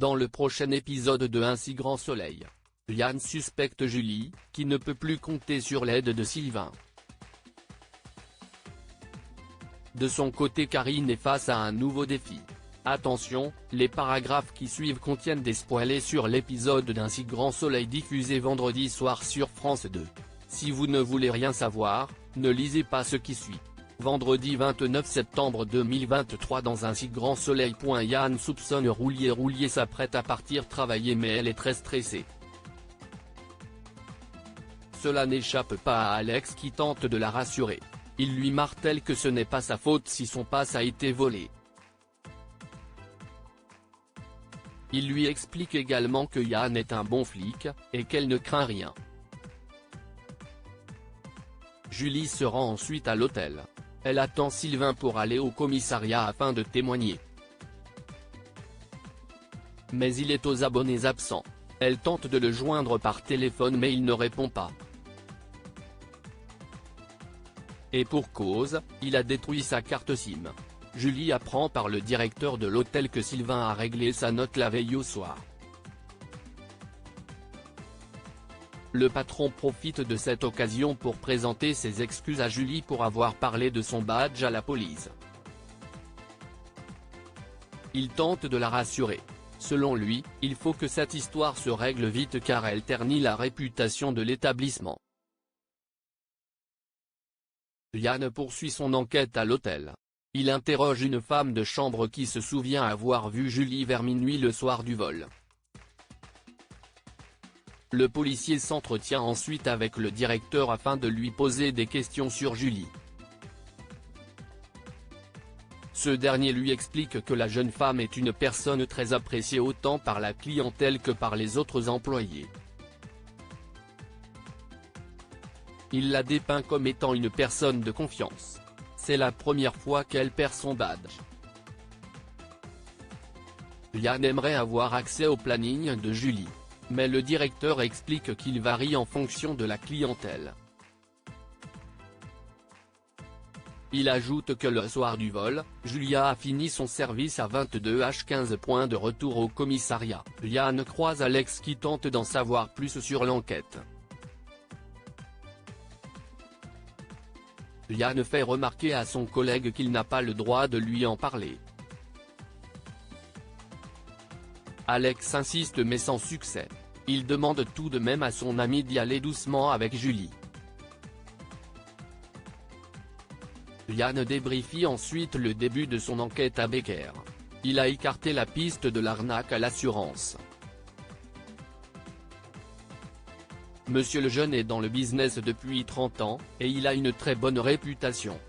Dans le prochain épisode de Un si grand soleil, Yann suspecte Julie, qui ne peut plus compter sur l'aide de Sylvain. De son côté, Karine est face à un nouveau défi. Attention, les paragraphes qui suivent contiennent des spoilers sur l'épisode d'Un si grand soleil diffusé vendredi soir sur France 2. Si vous ne voulez rien savoir, ne lisez pas ce qui suit. Vendredi 29 septembre 2023 dans Un si grand soleil. Yann soupçonne Roulier s'apprête à partir travailler mais elle est très stressée. Cela n'échappe pas à Alex qui tente de la rassurer. Il lui martèle que ce n'est pas sa faute si son passe a été volé. Il lui explique également que Yann est un bon flic, et qu'elle ne craint rien. Julie se rend ensuite à l'hôtel. Elle attend Sylvain pour aller au commissariat afin de témoigner. Mais il est aux abonnés absents. Elle tente de le joindre par téléphone mais il ne répond pas. Et pour cause, il a détruit sa carte SIM. Julie apprend par le directeur de l'hôtel que Sylvain a réglé sa note la veille au soir. Le patron profite de cette occasion pour présenter ses excuses à Julie pour avoir parlé de son badge à la police. Il tente de la rassurer. Selon lui, il faut que cette histoire se règle vite car elle ternit la réputation de l'établissement. Yann poursuit son enquête à l'hôtel. Il interroge une femme de chambre qui se souvient avoir vu Julie vers minuit le soir du vol. Le policier s'entretient ensuite avec le directeur afin de lui poser des questions sur Julie. Ce dernier lui explique que la jeune femme est une personne très appréciée autant par la clientèle que par les autres employés. Il la dépeint comme étant une personne de confiance. C'est la première fois qu'elle perd son badge. Yann aimerait avoir accès au planning de Julie. Mais le directeur explique qu'il varie en fonction de la clientèle. Il ajoute que le soir du vol, Julia a fini son service à 22h15. De retour au commissariat, Yann croise Alex qui tente d'en savoir plus sur l'enquête. Yann fait remarquer à son collègue qu'il n'a pas le droit de lui en parler. Alex insiste mais sans succès. Il demande tout de même à son ami d'y aller doucement avec Julie. Yann débriefie ensuite le début de son enquête à Becker. Il a écarté la piste de l'arnaque à l'assurance. Monsieur Lejeune est dans le business depuis 30 ans, et il a une très bonne réputation.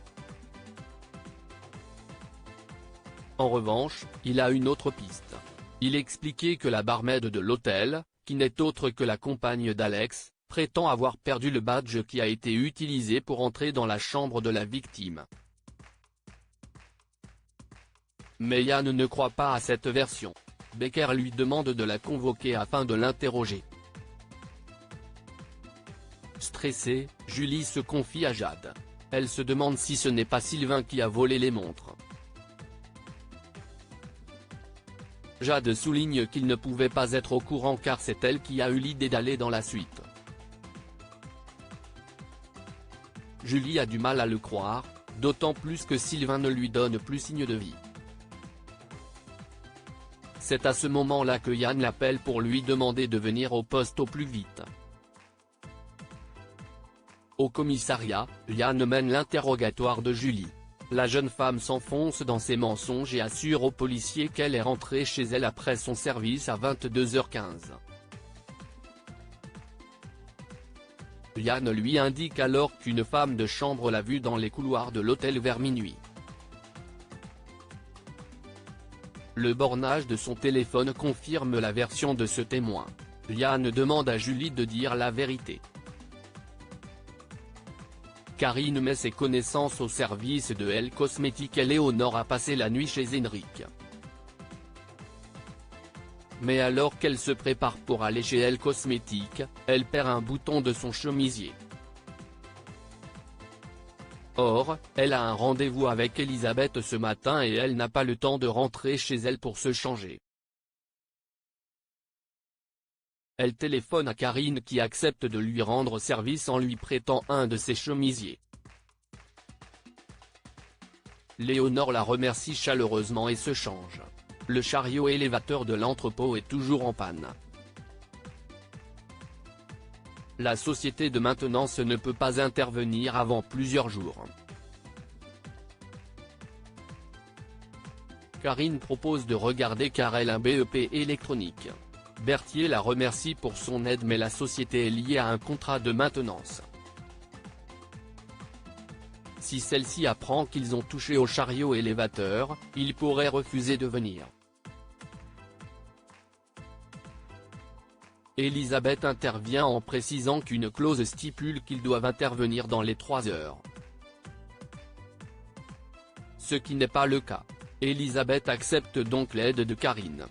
En revanche, il a une autre piste. Il expliquait que la barmaid de l'hôtel, qui n'est autre que la compagne d'Alex, prétend avoir perdu le badge qui a été utilisé pour entrer dans la chambre de la victime. Mais Yann ne croit pas à cette version. Becker lui demande de la convoquer afin de l'interroger. Stressée, Julie se confie à Jade. Elle se demande si ce n'est pas Sylvain qui a volé les montres. Jade souligne qu'il ne pouvait pas être au courant car c'est elle qui a eu l'idée d'aller dans la suite. Julie a du mal à le croire, d'autant plus que Sylvain ne lui donne plus signe de vie. C'est à ce moment-là que Yann l'appelle pour lui demander de venir au poste au plus vite. Au commissariat, Yann mène l'interrogatoire de Julie. La jeune femme s'enfonce dans ses mensonges et assure aux policiers qu'elle est rentrée chez elle après son service à 22h15. Yann lui indique alors qu'une femme de chambre l'a vue dans les couloirs de l'hôtel vers minuit. Le bornage de son téléphone confirme la version de ce témoin. Yann demande à Julie de dire la vérité. Karine met ses connaissances au service de Elle Cosmétique et Léonore a passé la nuit chez Henrik. Mais alors qu'elle se prépare pour aller chez Elle Cosmétique, elle perd un bouton de son chemisier. Or, elle a un rendez-vous avec Elisabeth ce matin et elle n'a pas le temps de rentrer chez elle pour se changer. Elle téléphone à Karine qui accepte de lui rendre service en lui prêtant un de ses chemisiers. Léonore la remercie chaleureusement et se change. Le chariot élévateur de l'entrepôt est toujours en panne. La société de maintenance ne peut pas intervenir avant plusieurs jours. Karine propose de regarder car elle a un BEP électronique. Berthier la remercie pour son aide mais la société est liée à un contrat de maintenance. Si celle-ci apprend qu'ils ont touché au chariot élévateur, il pourrait refuser de venir. Elisabeth intervient en précisant qu'une clause stipule qu'ils doivent intervenir dans les 3 heures. Ce qui n'est pas le cas. Elisabeth accepte donc l'aide de Karine.